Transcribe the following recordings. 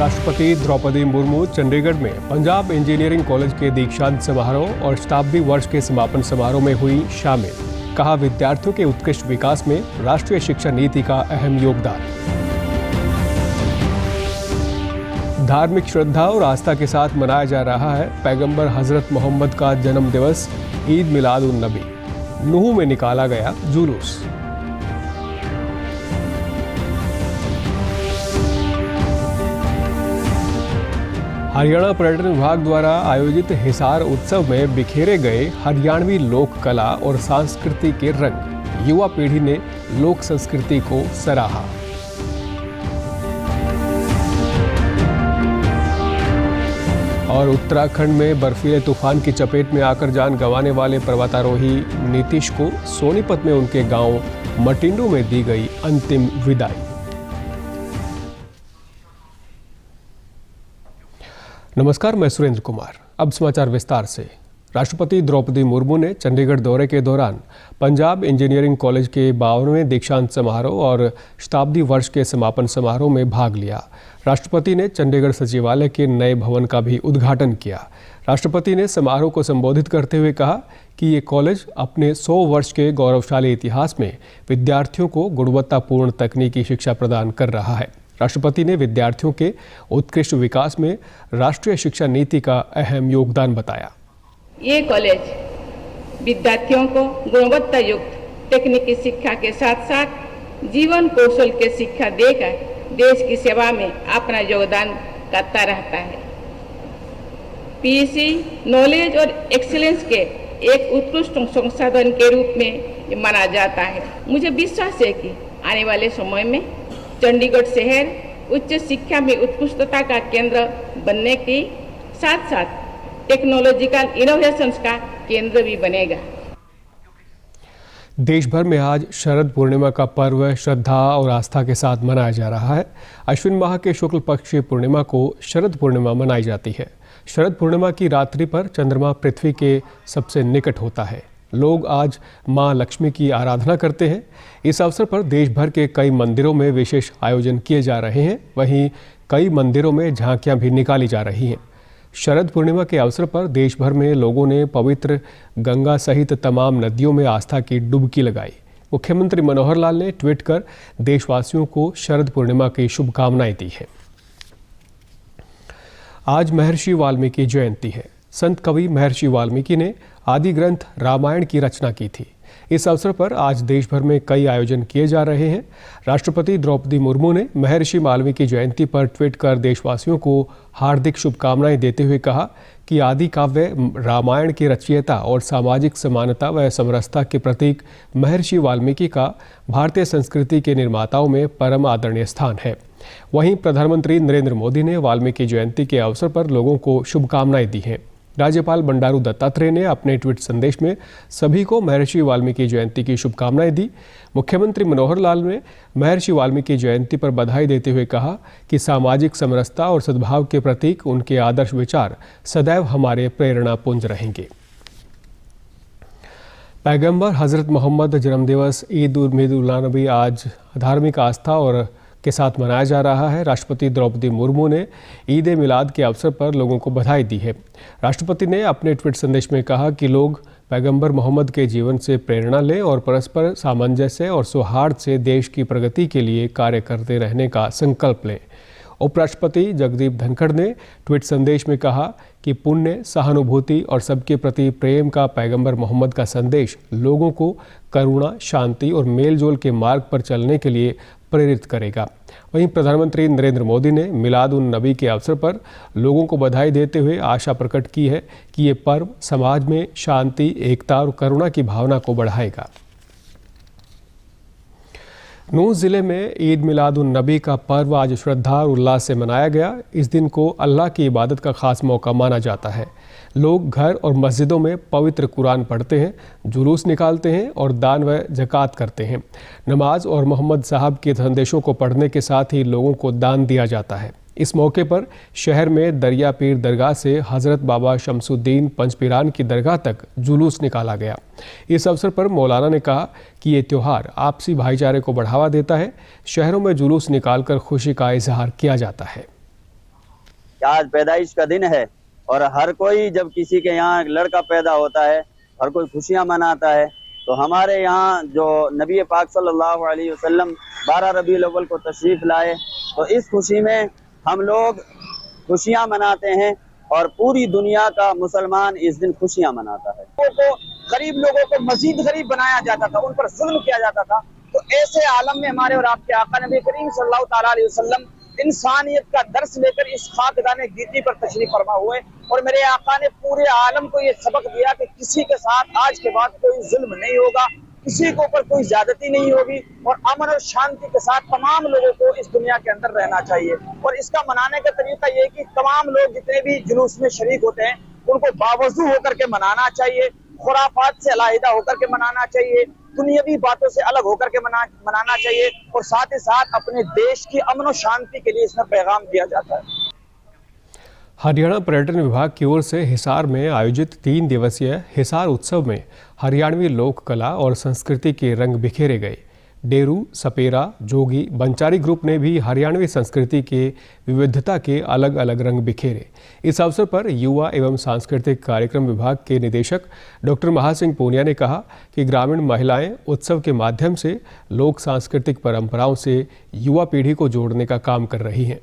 राष्ट्रपति द्रौपदी मुर्मू चंडीगढ़ में Punjab engineering college के दीक्षांत समारोह और शताब्दी वर्ष के समापन समारोह में हुई शामिल। कहा, विद्यार्थियों के उत्कृष्ट विकास में राष्ट्रीय शिक्षा नीति का अहम योगदान। धार्मिक श्रद्धा और आस्था के साथ मनाया जा रहा है पैगंबर हजरत मोहम्मद का जन्म दिवस ईद मिलाद उन नबी। नूह में निकाला गया जुलूस। हरियाणा पर्यटन विभाग द्वारा आयोजित हिसार उत्सव में बिखेरे गए हरियाणवी लोक कला और संस्कृति के रंग। युवा पीढ़ी ने लोक संस्कृति को सराहा। और उत्तराखंड में बर्फीले तूफान की चपेट में आकर जान गंवाने वाले पर्वतारोही नीतीश को सोनीपत में उनके गांव मटिंडू में दी गई अंतिम विदाई। नमस्कार, मैं सुरेंद्र कुमार। अब समाचार विस्तार से। राष्ट्रपति द्रौपदी मुर्मू ने चंडीगढ़ दौरे के दौरान पंजाब इंजीनियरिंग कॉलेज के 52वें दीक्षांत समारोह और शताब्दी वर्ष के समापन समारोह में भाग लिया। राष्ट्रपति ने चंडीगढ़ सचिवालय के नए भवन का भी उद्घाटन किया। राष्ट्रपति ने समारोह को संबोधित करते हुए कहा कि ये कॉलेज अपने 100 वर्ष के गौरवशाली इतिहास में विद्यार्थियों को गुणवत्तापूर्ण तकनीकी शिक्षा प्रदान कर रहा है। राष्ट्रपति ने विद्यार्थियों के उत्कृष्ट विकास में राष्ट्रीय शिक्षा नीति का अहम योगदान बताया। ये कॉलेज विद्यार्थियों को गुणवत्ता युक्त तकनीकी शिक्षा के साथ साथ जीवन कौशल के शिक्षा देकर देश की सेवा में अपना योगदान करता रहता है। पीईसी नॉलेज और एक्सीलेंस के एक उत्कृष्ट संसाधन के रूप में माना जाता है। मुझे विश्वास है कि आने वाले समय में चंडीगढ़ शहर उच्च शिक्षा में उत्कृष्टता का केंद्र बनने के साथ साथ टेक्नोलॉजिकल इनोवेशंस का केंद्र भी बनेगा। देश भर में आज शरद पूर्णिमा का पर्व श्रद्धा और आस्था के साथ मनाया जा रहा है। अश्विन माह के शुक्ल पक्ष की पूर्णिमा को शरद पूर्णिमा मनाई जाती है। शरद पूर्णिमा की रात्रि पर चंद्रमा पृथ्वी के सबसे निकट होता है। लोग आज मां लक्ष्मी की आराधना करते हैं। इस अवसर पर देश भर के कई मंदिरों में विशेष आयोजन किए जा रहे हैं। वहीं कई मंदिरों में झांकियां भी निकाली जा रही हैं। शरद पूर्णिमा के अवसर पर देश भर में लोगों ने पवित्र गंगा सहित तमाम नदियों में आस्था की डुबकी लगाई। मुख्यमंत्री मनोहर लाल ने ट्वीट कर देशवासियों को शरद पूर्णिमा की शुभकामनाएं दी है। आज महर्षि वाल्मीकि जयंती है। संत कवि महर्षि वाल्मीकि ने आदि ग्रंथ रामायण की रचना की थी। इस अवसर पर आज देश भर में कई आयोजन किए जा रहे हैं। राष्ट्रपति द्रौपदी मुर्मू ने महर्षि वाल्मीकि जयंती पर ट्वीट कर देशवासियों को हार्दिक शुभकामनाएं देते हुए कहा कि आदि काव्य रामायण के रचयिता और सामाजिक समानता व समरसता के प्रतीक महर्षि वाल्मीकि का भारतीय संस्कृति के निर्माताओं में परम आदरणीय स्थान है। वहीं प्रधानमंत्री नरेंद्र मोदी ने वाल्मीकि जयंती के अवसर पर लोगों को शुभकामनाएं दी हैं। राज्यपाल बंडारू दत्तात्रेय ने अपने ट्वीट संदेश में सभी को महर्षि वाल्मीकि जयंती की शुभकामनाएं दी। मुख्यमंत्री मनोहर लाल ने महर्षि वाल्मीकि जयंती पर बधाई देते हुए कहा कि सामाजिक समरसता और सद्भाव के प्रतीक उनके आदर्श विचार सदैव हमारे प्रेरणा पुंज रहेंगे। पैगंबर हजरत मोहम्मद जन्मदिवस ईद उल नबी आज धार्मिक आस्था और के साथ मनाया जा रहा है। राष्ट्रपति द्रौपदी मुर्मू ने ईद ए मिलाद के अवसर पर लोगों को बधाई दी है। राष्ट्रपति ने अपने ट्वीट संदेश में कहा कि लोग पैगंबर मोहम्मद के जीवन से प्रेरणा लें और परस्पर सामंजस्य और सौहार्द से देश की प्रगति के लिए कार्य करते रहने का संकल्प लें। उपराष्ट्रपति जगदीप धनखड़ ने ट्वीट संदेश में कहा कि पुण्य, सहानुभूति और सबके प्रति प्रेम का पैगंबर मोहम्मद का संदेश लोगों को करुणा, शांति और मेलजोल के मार्ग पर चलने के लिए प्रेरित करेगा। वहीं प्रधानमंत्री नरेंद्र मोदी ने मिलाद उन नबी के अवसर पर लोगों को बधाई देते हुए आशा प्रकट की है कि ये पर्व समाज में शांति, एकता और करुणा की भावना को बढ़ाएगा। नूह जिले में ईद मिलाद उन नबी का पर्व आज श्रद्धा और उल्लास से मनाया गया। इस दिन को अल्लाह की इबादत का खास मौका माना जाता है। लोग घर और मस्जिदों में पवित्र कुरान पढ़ते हैं, जुलूस निकालते हैं और दान व ज़कात करते हैं। नमाज और मोहम्मद साहब के संदेशों को पढ़ने के साथ ही लोगों को दान दिया जाता है। इस मौके पर शहर में दरिया पीर दरगाह से हज़रत बाबा शमसुद्दीन पंजपीरान की दरगाह तक जुलूस निकाला गया। इस अवसर पर मौलाना ने कहा कि ये त्यौहार आपसी भाईचारे को बढ़ावा देता है। शहरों में जुलूस निकालकर खुशी का इजहार किया जाता है। कि आज पैदाइश का दिन है और हर कोई जब किसी के यहाँ लड़का पैदा होता है हर कोई खुशियां मनाता है। तो हमारे यहाँ जो नबी पाक सल्लल्लाहु अलैहि वसल्लम 12 रबीउल अव्वल को तशरीफ लाए, तो इस खुशी में हम लोग खुशियां मनाते हैं और पूरी दुनिया का मुसलमान इस दिन खुशियां मनाता है। गरीब लोगों को मजीद गरीब बनाया जाता था, उन पर जुल्म किया जाता था। तो ऐसे आलम में हमारे और आपके आका नबी करीम सल्लल्लाहु ताला अलैहि वसल्लम इंसानियत का दर्स लेकर इस खाकदाने गीती पर तशरीफ फरमा हुए और मेरे आका ने पूरे आलम को ये सबक दिया कि किसी के साथ आज के बाद कोई जुल्म नहीं होगा, किसी के ऊपर कोई ज्यादती नहीं होगी और अमन और शांति के साथ तमाम लोगों को इस दुनिया के अंदर रहना चाहिए। और इसका मनाने का तरीका ये कि तमाम लोग जितने भी जुलूस में शरीक होते हैं उनको बावजू होकर के मनाना चाहिए, खुराफात से अलहदा होकर के मनाना चाहिए, दुनियावी बातों से अलग होकर के मनाना चाहिए और साथ ही साथ अपने देश की अमन और शांति के लिए इसमें पैगाम दिया जाता है। हरियाणा पर्यटन विभाग की ओर से हिसार में आयोजित 3 दिवसीय हिसार उत्सव में हरियाणवी लोक कला और संस्कृति के रंग बिखेरे गए। डेरू, सपेरा, जोगी, बंचारी ग्रुप ने भी हरियाणवी संस्कृति के विविधता के अलग अलग रंग बिखेरे। इस अवसर पर युवा एवं सांस्कृतिक कार्यक्रम विभाग के निदेशक डॉक्टर महासिंह पूनिया ने कहा कि ग्रामीण महिलाएं उत्सव के माध्यम से लोक सांस्कृतिक परंपराओं से युवा पीढ़ी को जोड़ने का काम कर रही हैं।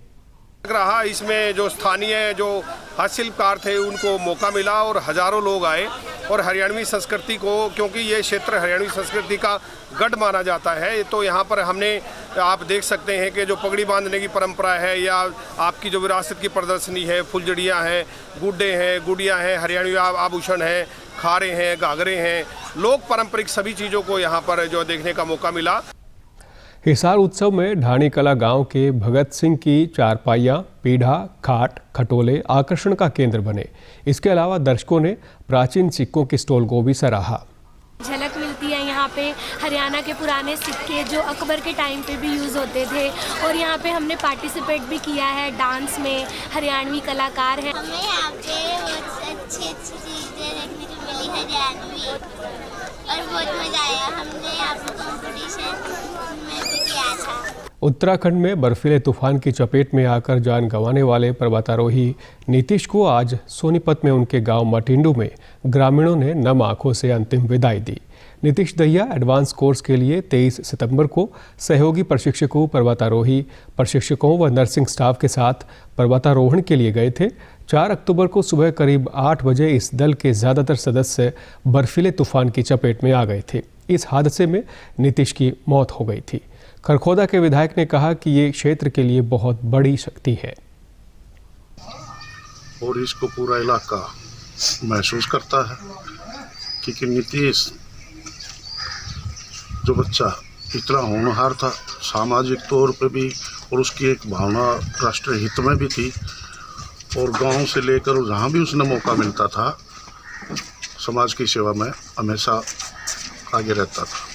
रहा इसमें जो स्थानीय जो हस्तशिल्पकार थे उनको मौका मिला और हजारों लोग आए और हरियाणवी संस्कृति को, क्योंकि ये क्षेत्र हरियाणवी संस्कृति का गढ़ माना जाता है, तो यहाँ पर हमने आप देख सकते हैं कि जो पगड़ी बांधने की परंपरा है या आपकी जो विरासत की प्रदर्शनी है, फुलझड़ियाँ हैं, गुड्डे हैं, गुड़ियाँ हैं, हरियाणवी आभूषण हैं, खारे हैं, घाघरे हैं, लोक पारंपरिक सभी चीज़ों को यहाँ पर जो देखने का मौका मिला। हिसार उत्सव में ढाणी कला गांव के भगत सिंह की चारपाइयाँ, पीढ़ा, खाट, खटोले आकर्षण का केंद्र बने। इसके अलावा दर्शकों ने प्राचीन सिक्कों के स्टॉल को भी सराहा। झलक मिलती है यहाँ पे हरियाणा के पुराने सिक्के जो अकबर के टाइम पे भी यूज़ होते थे और यहाँ पे हमने पार्टिसिपेट भी किया है डांस में, हरियाणवी कलाकार हैं। हमें यहाँ पे बहुत अच्छी चीज़ें देखने को मिली हरियाणवी और बहुत मज़ा आया। हमने यहाँ पे कॉम्पिटिशन में भी किया था। उत्तराखंड में बर्फीले तूफान की चपेट में आकर जान गंवाने वाले पर्वतारोही नीतीश को आज सोनीपत में उनके गांव मटिंडू में ग्रामीणों ने नम आंखों से अंतिम विदाई दी। नीतीश दहिया एडवांस कोर्स के लिए 23 सितंबर को सहयोगी प्रशिक्षकों, पर्वतारोही प्रशिक्षकों व नर्सिंग स्टाफ के साथ पर्वतारोहण के लिए गए थे। 4 अक्टूबर को सुबह करीब 8 बजे इस दल के ज़्यादातर सदस्य बर्फीले तूफान की चपेट में आ गए थे। इस हादसे में नीतीश की मौत हो गई थी। खरखोदा के विधायक ने कहा कि ये क्षेत्र के लिए बहुत बड़ी शक्ति है और इसको पूरा इलाका महसूस करता है कि नीतीश जो बच्चा इतना होनहार था सामाजिक तौर पे भी और उसकी एक भावना राष्ट्रीय हित में भी थी और गांव से लेकर जहाँ भी उसने मौका मिलता था समाज की सेवा में हमेशा आगे रहता था।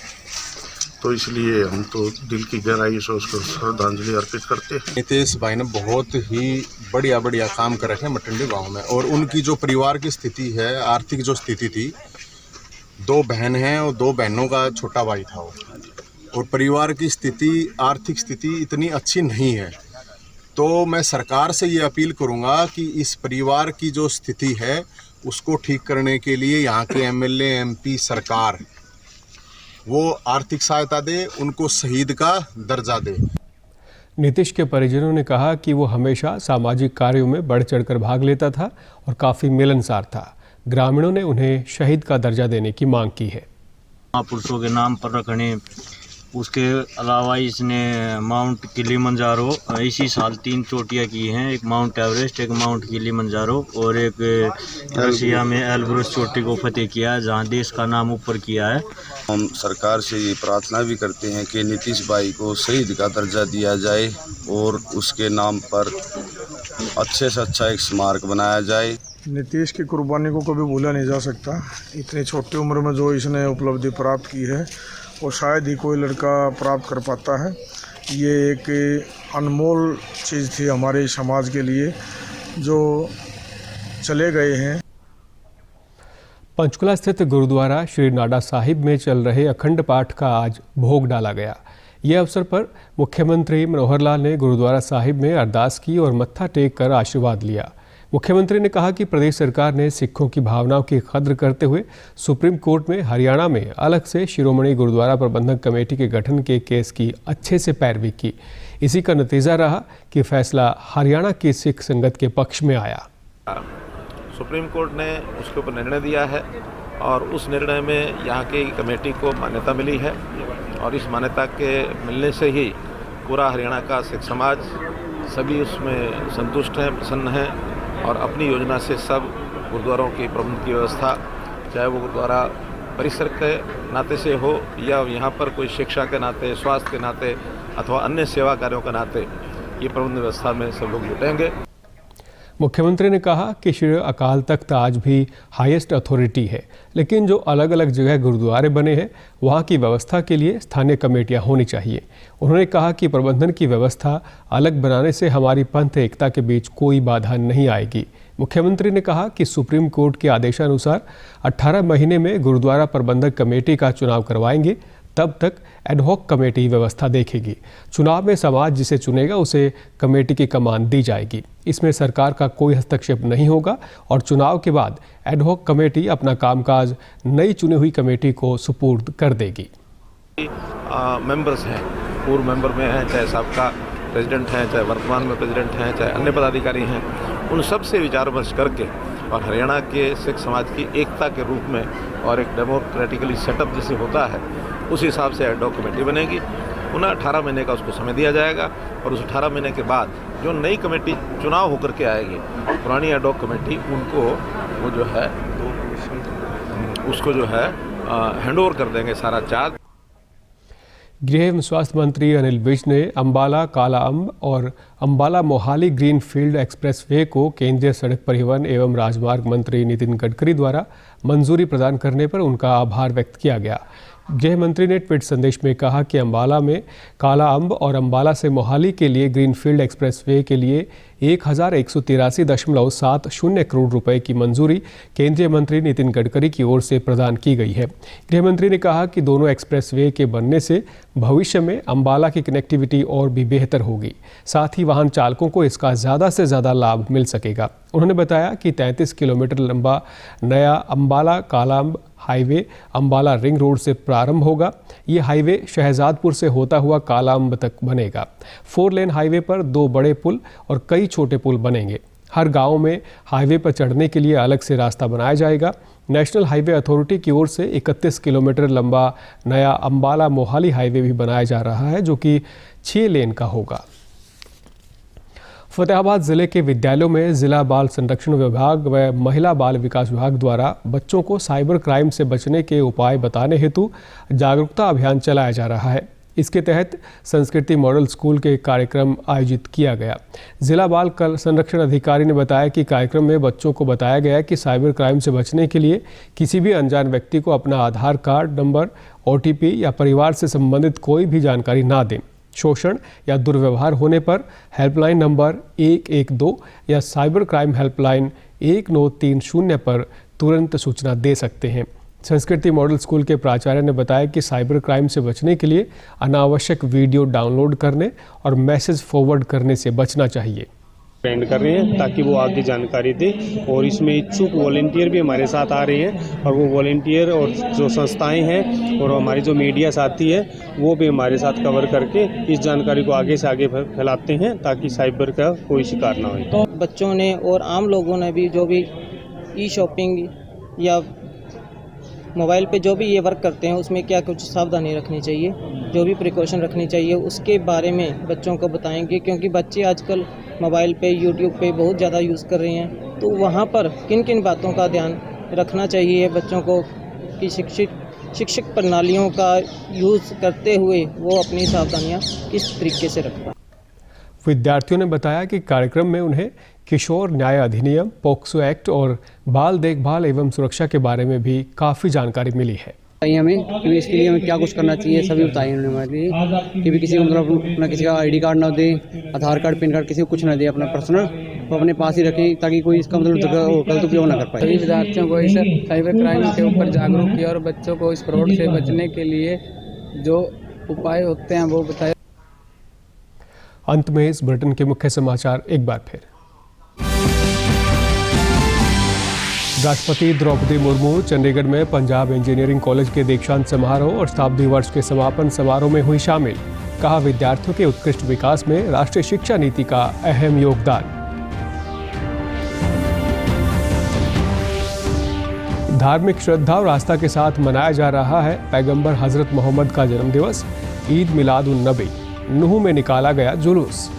तो इसलिए हम तो दिल की गहराई से उसको श्रद्धांजलि अर्पित करते हैं। नीतीश भाई ने बहुत ही बढ़िया काम कर रखे हैं मटिंडू गांव में और उनकी जो परिवार की स्थिति है, आर्थिक जो स्थिति थी, 2 बहन हैं और 2 बहनों का छोटा भाई था वो, और परिवार की स्थिति, आर्थिक स्थिति इतनी अच्छी नहीं है। तो मैं सरकार से ये अपील करूंगा कि इस परिवार की जो स्थिति है उसको ठीक करने के लिए यहाँ के एमएलए, एमपी, सरकार वो आर्थिक सहायता दे, उनको शहीद का दर्जा दे। नीतीश के परिजनों ने कहा कि वो हमेशा सामाजिक कार्यों में बढ़ चढ़कर भाग लेता था और काफ़ी मिलनसार था। ग्रामीणों ने उन्हें शहीद का दर्जा देने की मांग की है। महापुरुषों के नाम पर रखने, उसके अलावा इसने माउंट किलिमंजारो इसी साल 3 चोटियाँ की हैं, एक माउंट एवरेस्ट, एक माउंट किलिमंजारो और एक रशिया में एल्ब्रुस चोटी को फतेह किया है जहाँ देश का नाम ऊपर किया है। हम सरकार से ये प्रार्थना भी करते हैं कि नीतीश भाई को शहीद का दर्जा दिया जाए और उसके नाम पर अच्छे से अच्छा एक स्मारक बनाया जाए। नीतीश की कुर्बानी को कभी भूला नहीं जा सकता। इतनी छोटी उम्र में जो इसने उपलब्धि प्राप्त की है वो शायद ही कोई लड़का प्राप्त कर पाता है। ये एक अनमोल चीज़ थी हमारे समाज के लिए जो चले गए हैं। पंचकुला स्थित गुरुद्वारा श्री नाडा साहिब में चल रहे अखंड पाठ का आज भोग डाला गया। ये अवसर पर मुख्यमंत्री मनोहर लाल ने गुरुद्वारा साहिब में अरदास की और मत्था टेक कर आशीर्वाद लिया। मुख्यमंत्री ने कहा कि प्रदेश सरकार ने सिखों की भावनाओं की कद्र करते हुए सुप्रीम कोर्ट में हरियाणा में अलग से शिरोमणि गुरुद्वारा प्रबंधक कमेटी के गठन के केस की अच्छे से पैरवी की। इसी का नतीजा रहा कि फैसला हरियाणा की सिख संगत के पक्ष में आया। सुप्रीम कोर्ट ने उसके ऊपर निर्णय दिया है और उस निर्णय में यहाँ की कमेटी को मान्यता मिली है और इस मान्यता के मिलने से ही पूरा हरियाणा का सिख समाज सभी उसमें संतुष्ट हैं, प्रसन्न हैं और अपनी योजना से सब गुरुद्वारों की प्रबंध की व्यवस्था, चाहे वो गुरुद्वारा परिसर के नाते से हो या यहाँ पर कोई शिक्षा के नाते, स्वास्थ्य के नाते अथवा अन्य सेवा कार्यों के नाते, ये प्रबंध व्यवस्था में सब लोग जुटेंगे। मुख्यमंत्री ने कहा कि श्री अकाल तख्त आज भी हाईएस्ट अथॉरिटी है, लेकिन जो अलग अलग जगह गुरुद्वारे बने हैं वहाँ की व्यवस्था के लिए स्थानीय कमेटियाँ होनी चाहिए। उन्होंने कहा कि प्रबंधन की व्यवस्था अलग बनाने से हमारी पंथ एकता के बीच कोई बाधा नहीं आएगी। मुख्यमंत्री ने कहा कि सुप्रीम कोर्ट के आदेशानुसार 18 महीने में गुरुद्वारा प्रबंधक कमेटी का चुनाव करवाएंगे, तब तक एडहॉक कमेटी व्यवस्था देखेगी। चुनाव में समाज जिसे चुनेगा उसे कमेटी की कमान दी जाएगी। इसमें सरकार का कोई हस्तक्षेप नहीं होगा और चुनाव के बाद एडहॉक कमेटी अपना कामकाज नई चुनी हुई कमेटी को सुपुर्द कर देगी। मेंबर्स हैं, पूर्व मेंबर में हैं, चाहे सबका प्रेसिडेंट हैं, चाहे वर्तमान में प्रेसिडेंट हैं, चाहे अन्य पदाधिकारी हैं, उन सब से विचार विमर्श करके और हरियाणा के सिख समाज की एकता के रूप में और एक डेमोक्रेटिकली सेटअप जैसे होता है उस हिसाब से एडहॉक कमेटी बनेगी। पुनः 18 महीने का उसको समय दिया जाएगा और उस 18 महीने के बाद जो नई कमेटी चुनाव होकर के आएगी, पुरानी एडहॉक कमेटी उनको वो जो है उसको जो है हैंडओवर कर देंगे सारा चार्ज। गृह एवं स्वास्थ्य मंत्री अनिल विज ने अंबाला कालाअंब और Ambala Mohali green field expressway को केंद्रीय सड़क परिवहन एवं राजमार्ग मंत्री नितिन गडकरी द्वारा मंजूरी प्रदान करने पर उनका आभार व्यक्त किया गया। गृह मंत्री ने ट्वीट संदेश में कहा कि अंबाला में कालाअंब और अंबाला से मोहाली के लिए ग्रीनफील्ड एक्सप्रेसवे के लिए 1183.70 करोड़ रुपए की मंजूरी केंद्रीय मंत्री नितिन गडकरी की ओर से प्रदान की गई है। गृह मंत्री ने कहा कि दोनों एक्सप्रेसवे के बनने से भविष्य में अंबाला की कनेक्टिविटी और भी बेहतर होगी, साथ ही वाहन चालकों को इसका ज़्यादा से ज़्यादा लाभ मिल सकेगा। उन्होंने बताया कि 33 किलोमीटर लंबा नया Ambala Kala Amb highway Ambala ring road से प्रारंभ होगा। ये हाईवे शहजादपुर से होता हुआ कालाअंब तक बनेगा। 4 लेन हाईवे पर 2 बड़े पुल और कई छोटे पुल बनेंगे। हर गांव में हाईवे पर चढ़ने के लिए अलग से रास्ता बनाया जाएगा। नेशनल हाईवे अथॉरिटी की ओर से 31 किलोमीटर लंबा नया अंबाला मोहाली हाईवे भी बनाया जा रहा है, जो कि 6 लेन का होगा। फतेहाबाद जिले के विद्यालयों में जिला बाल संरक्षण विभाग व महिला बाल विकास विभाग द्वारा बच्चों को साइबर क्राइम से बचने के उपाय बताने हेतु जागरूकता अभियान चलाया जा रहा है। इसके तहत संस्कृति मॉडल स्कूल के कार्यक्रम आयोजित किया गया। जिला बाल संरक्षण अधिकारी ने बताया कि कार्यक्रम में बच्चों को बताया गया कि साइबर क्राइम से बचने के लिए किसी भी अनजान व्यक्ति को अपना आधार कार्ड नंबर, OTP या परिवार से संबंधित कोई भी जानकारी ना दें। शोषण या दुर्व्यवहार होने पर हेल्पलाइन नंबर 112 या साइबर क्राइम हेल्पलाइन 1930 पर तुरंत सूचना दे सकते हैं। संस्कृति मॉडल स्कूल के प्राचार्य ने बताया कि साइबर क्राइम से बचने के लिए अनावश्यक वीडियो डाउनलोड करने और मैसेज फॉरवर्ड करने से बचना चाहिए। ट्रेंड कर रहे हैं ताकि वो आगे जानकारी दे, और इसमें इच्छुक वॉलंटियर भी हमारे साथ आ रहे हैं और वो वॉलंटियर और जो संस्थाएं हैं और हमारे जो मीडिया साथी है वो भी हमारे साथ कवर करके इस जानकारी को आगे से आगे फैलाते हैं ताकि साइबर का कोई शिकार ना हो। तो बच्चों ने और आम लोगों ने भी जो भी ई-शॉपिंग या मोबाइल पे जो भी ये वर्क करते हैं उसमें क्या कुछ सावधानी रखनी चाहिए, जो भी प्रिकॉशन रखनी चाहिए उसके बारे में बच्चों को बताएंगे, क्योंकि बच्चे आजकल मोबाइल पे यूट्यूब पे बहुत ज़्यादा यूज़ कर रहे हैं। तो वहाँ पर किन किन बातों का ध्यान रखना चाहिए बच्चों को कि शिक्षक प्रणालियों का यूज़ करते हुए वो अपनी सावधानियाँ किस तरीके से रखें। विद्यार्थियों ने बताया कि कार्यक्रम में उन्हें किशोर न्याय अधिनियम, पोक्सो एक्ट और बाल देखभाल एवं सुरक्षा के बारे में भी काफ़ी जानकारी मिली है। हमें कि इसके लिए हमें क्या कुछ करना चाहिए सभी बताइए उन्होंने कि भी किसी को मतलब अपना किसी का ID कार्ड ना दे, आधार कार्ड, पैन कार्ड किसी को कुछ ना दे, अपना पर्सनल वो अपने पास ही रखें ताकि कोई इसका मतलब गलत उपयोग ना कर पाए। सभी विद्यार्थियों को इस साइबर क्राइम के ऊपर जागरूक किया और बच्चों को इस फ्रॉड से बचने के लिए जो उपाय होते हैं वो बताए। अंत में इस बुलेटिन के मुख्य समाचार एक बार फिर। राष्ट्रपति द्रौपदी मुर्मू चंडीगढ़ में पंजाब इंजीनियरिंग कॉलेज के दीक्षांत समारोह और शताब्दी वर्ष के समापन समारोह में हुई शामिल। कहा, विद्यार्थियों के उत्कृष्ट विकास में राष्ट्रीय शिक्षा नीति का अहम योगदान। धार्मिक श्रद्धा और आस्था के साथ मनाया जा रहा है पैगंबर हजरत मोहम्मद का जन्मदिवस। ईद मिलाद उन नबी नूह में निकाला गया जुलूस।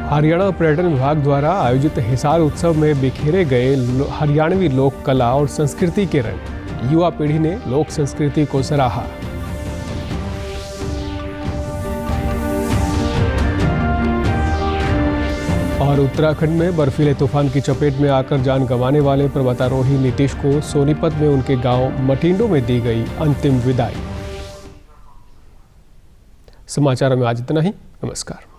हरियाणा पर्यटन विभाग द्वारा आयोजित हिसार उत्सव में बिखेरे गए हरियाणवी लोक कला और संस्कृति के रंग। युवा पीढ़ी ने लोक संस्कृति को सराहा। और उत्तराखंड में बर्फीले तूफान की चपेट में आकर जान गंवाने वाले पर्वतारोही नीतीश को सोनीपत में उनके गांव मटिंडो में दी गई अंतिम विदाई। समाचारों में आज इतना ही। नमस्कार।